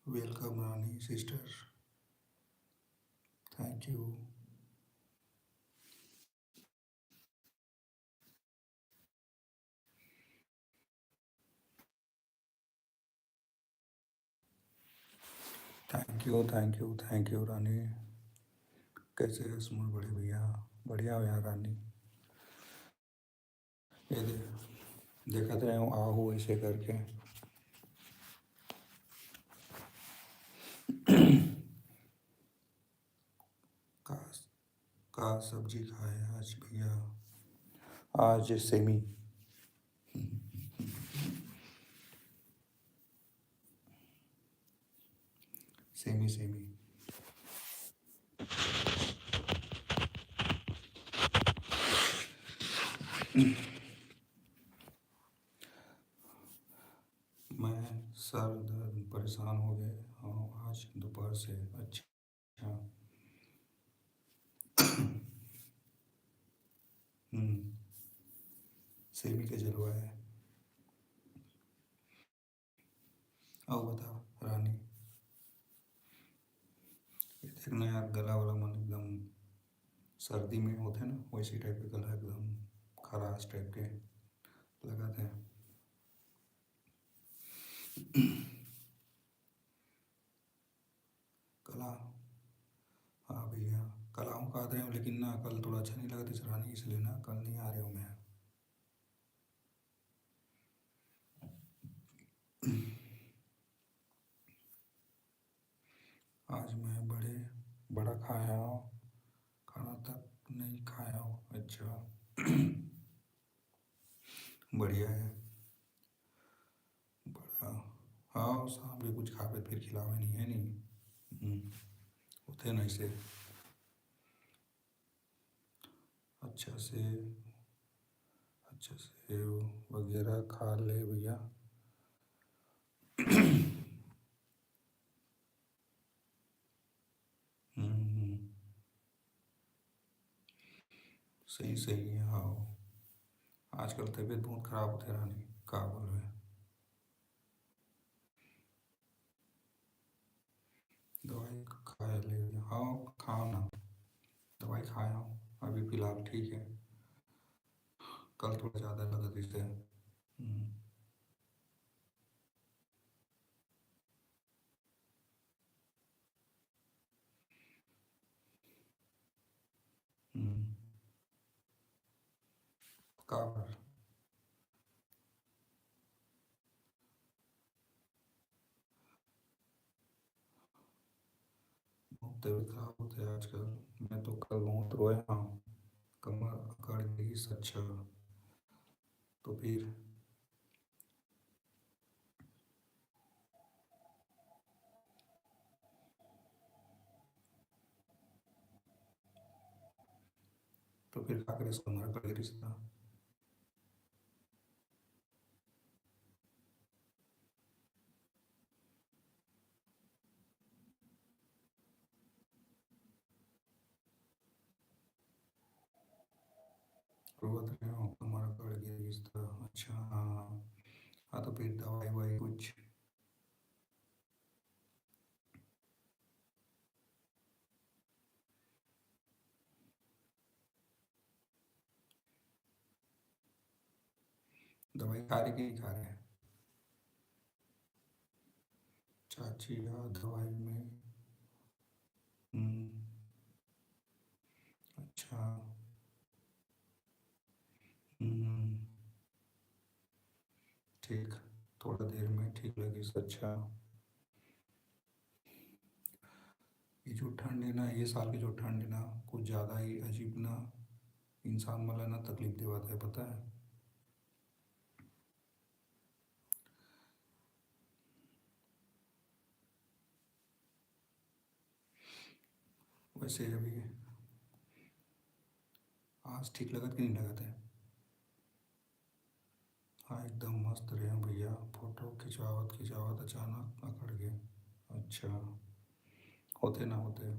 Welcome, Rani, sister. Thank you. Thank you, Rani. कैसे है सुमन बड़े भैया? बढ़िया हो यार रानी। ये देखा तो हूँ आहू ऐसे करके। का का सब्जी खाए आज भैया? आज सेमी। Semi semi. मैं सर दर्द परेशान हो गए। हाँ, आज दोपहर से। अच्छा। हम्म। सेमी के जलवा है। और बताओ रानी। ये देखना यार, गला वाला मन एकदम सर्दी में होते हैं ना, वैसी टाइप के गला एकदम खराश टाइप के लगाते हैं। कला। हाँ भैया। कल आऊँ का रहे हूँ, लेकिन ना कल थोड़ा अच्छा नहीं लगा था रानी, इसलिए ना कल नहीं आ रहे हूँ मैं। आज मैं बड़ा खाया हूँ। खाना तक नहीं खाया हूँ। अच्छा। बढ़िया है। बड़ा। हाँ, शाम के कुछ खावे फिर खिलावे नहीं है नहीं। होते ना इसे। अच्छा से। अच्छा से वगैरह खा ले भैया। हम्म। सही सही है हाँ। आजकल तबीयत बहुत खराब होती है रानी। का बोल रहे हैं? दवाई खा ले। हाँ। खाओ ना। दवाई खाया हूँ अभी फिलहाल, ठीक है। कल थोड़ा ज़्यादा लगा था इससे। हम्म। का पर बहुत तबीयत खराब होती है आजकल। मैं तो कल बहुत रोया हूँ। कमर अकड़ गई सच। तो फिर। तो फिर क्या करे, कमर अकड़ गई रिश्ता। रोवत रहे हो कमर अकड़ गई रिश्ता, अच्छा हाँ। हाँ तो फिर दवाई ववाई कुछ। दवाई खा रहे कि नहीं खा रहे? चाची या दवाई में। हम्म। अच्छा। हम्म। ठीक। थोड़ा देर में ठीक लगी, अच्छा। ये जो ठंड है ना, ये साल की जो ठंड है ना, कुछ ज़्यादा ही अजीब ना। इंसान वाला ना तकलीफ दिवाता है, पता है। वैसे अभी आज ठीक लगत कि नहीं लगत है? हाँ एकदम मस्त रहे हैं भैया, फोटो खिंचवावत खिंचवावत अचानक अकड़ गए। अच्छा, होते ना होते।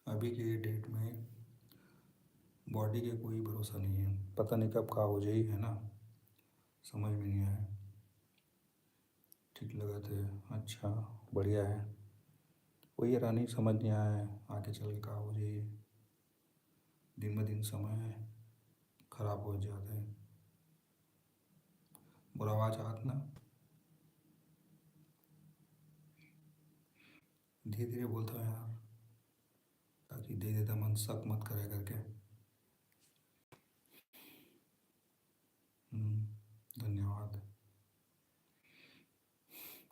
अभी के डेट में बॉडी के कोई भरोसा नहीं है, पता नहीं कब का हो जाए, है ना? समझ में नहीं आया। ठीक लगा थे। अच्छा, बढ़िया है। वही रानी समझ नहीं आया है आगे चल के का हो जाए। दिन ब दिन समय खराब हो जाता है। बुरा आवाज आत ना, धीरे धीरे बोलता है यार, ताकि दे देता मन शक मत करे करके। धन्यवाद।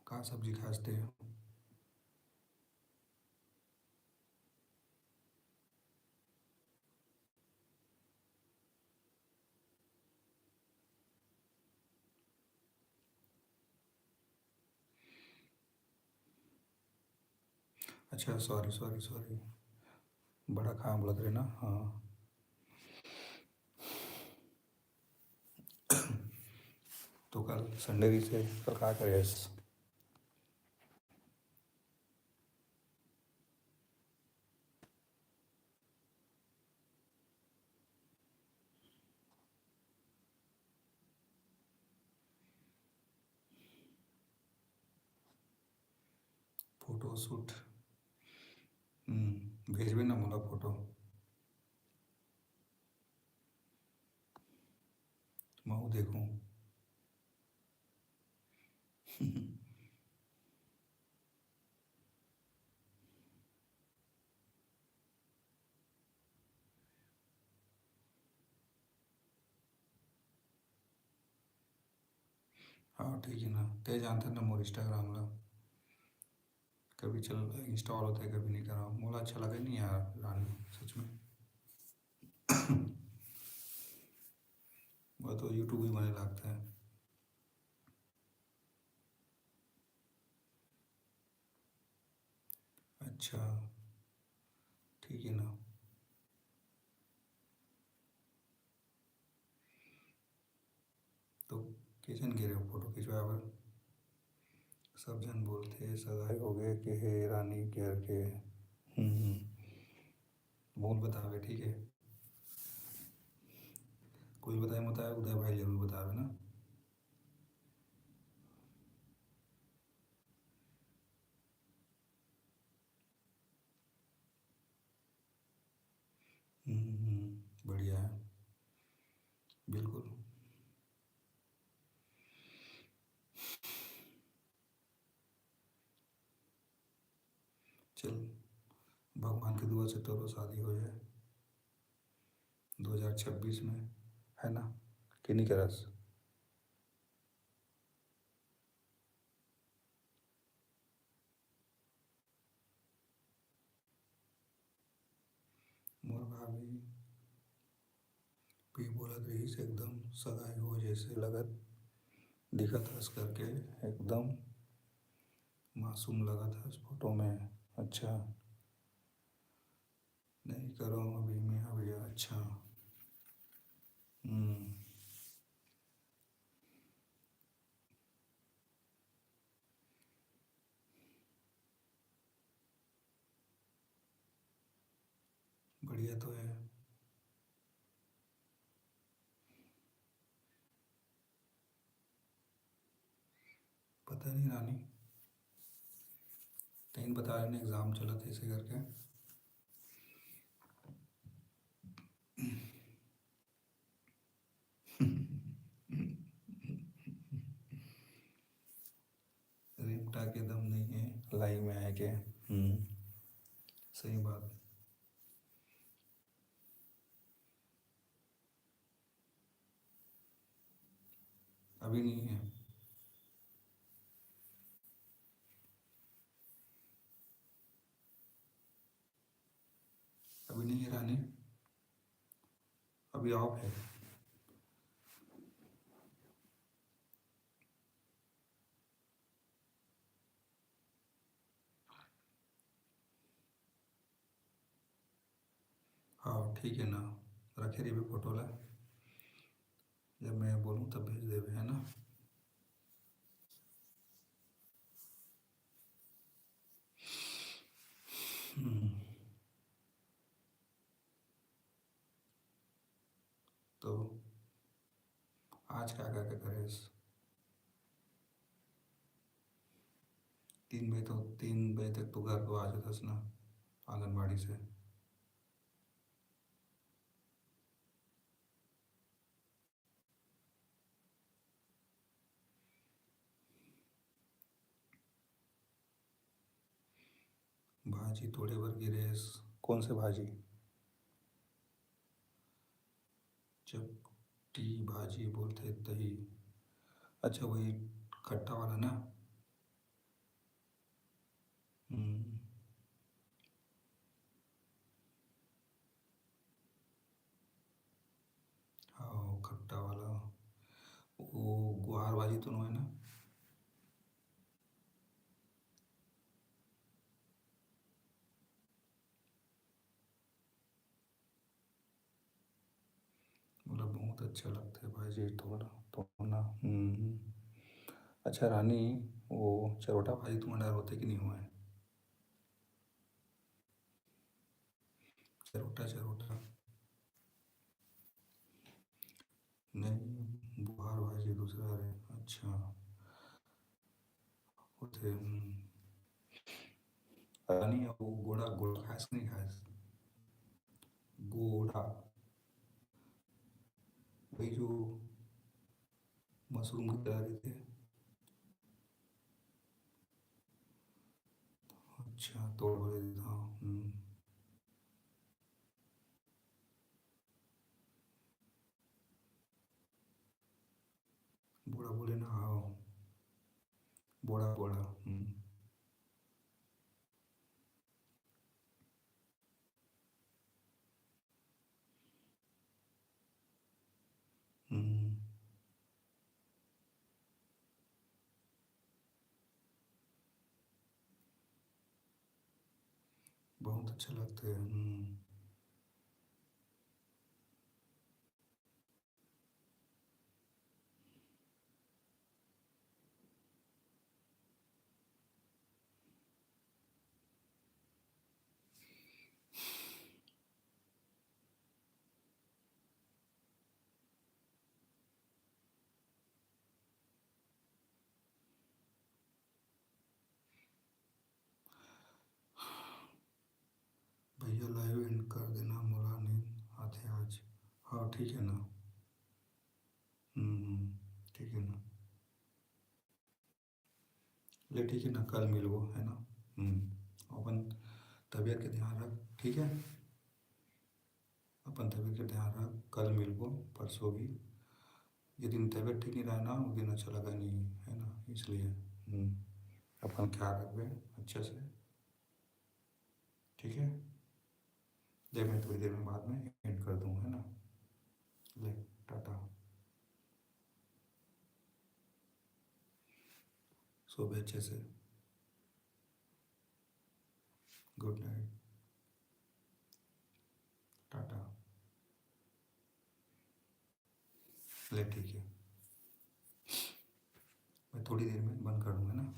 का सब्जी खाते हो? अच्छा, सॉरी सॉरी सॉरी, बड़ा काम लग रहे ना, हाँ। तो कल संडे भी से कल का करे? Photo shoot. भेजबे ना मोला फोटो, मैं देखूँ। हाँ ठीक है ना, ते जानते ना मोर इंस्टाग्राम ला, कभी चल इंस्टॉल होता है कभी नहीं करा, मोला अच्छा लगे नहीं यार रानी, सच में। वो तो यूट्यूब ही बने लगता है। अच्छा, ठीक है ना। तो कैसन गिरे हो फोटो खिंचवाए बर? सब जन बोलते सगाई हो गए कि हे रानी के। बोल बतावे ठीक है। कोई बताए मत आए, उदय भाई जरूर बतावे ना। बढ़िया है। बिल्कुल। चल, भगवान की दुआ से तोरो शादी हो जाए 2026 में, है ना? कि नहीं करस? मोर भाभी भी बोलत रही से एकदम सगाई हो जैसे लगत, दिखत हस करके, एकदम मासूम लगत हस फोटो में। अच्छा, नहीं करो अभी मैं अभी, अच्छा। हम्म, बढ़िया तो है। पता नहीं रानी, तीन बता रहे ने एग्ज़ाम चला था ऐसे करके। रिमटा के दम नहीं है लाई में है के। सही बात। अभी नहीं है। अभी नहीं है रानी, अभी ऑफ है। हाँ ठीक है ना, रखे रही फोटो ला, जब मैं बोलूँ तब भेज देवे, है ना। तो आज क्या क्या क्या करे? 3 बजे तो 3 बजे तक तो घर को आ जाता ना, आंगनबाड़ी से। भाजी थोड़े भर की रेस। कौन से भाजी? चपटी भाजी बोलते दही। अच्छा वही खट्टा वाला ना। हम्म, हाँ खट्टा वाला। वो गुहार भाजी तो नहीं है ना? मतलब बहुत अच्छा लगता है भाजी थोड़ा तो ना। अच्छा रानी, वो चरोटा भाजी तुम्हारे होते कि नहीं हुआ है? चरोटा चरोटा। नहीं, बुहार भाजी दूसरा है। अच्छा, होते रानी, वो गोड़ा गोड़ा खास नहीं खास? गोड़ा, वही जो मशरूम की तरह रहते हैं। अच्छा तोड़ वाले देता हूँ। बोड़ा बोले ना, हाँ। बोड़ा बोड़ा। हम्म, बहुत अच्छा लगता है। भैया लाइव एंड कर देना, मोला नींद आते आज। हाँ ठीक है ना। ठीक है ना। ले ठीक है ना, कल मिलो, है ना। अपन तबीयत का ध्यान रख, ठीक है। अपन तबीयत का ध्यान रख, कल मिलबो परसों भी। ये दिन तबीयत ठीक नहीं रहा ना, वो दिन अच्छा लगा नहीं, है ना, इसलिए। अपन ख्याल रखबे अच्छे से, ठीक है। जब मैं थोड़ी देर में बाद में एंड कर दूँ, है ना। ले, टाटा। सो भी अच्छे से। Good night. टाटा। ले ठीक है, मैं थोड़ी देर में बंद कर दूँगा ना।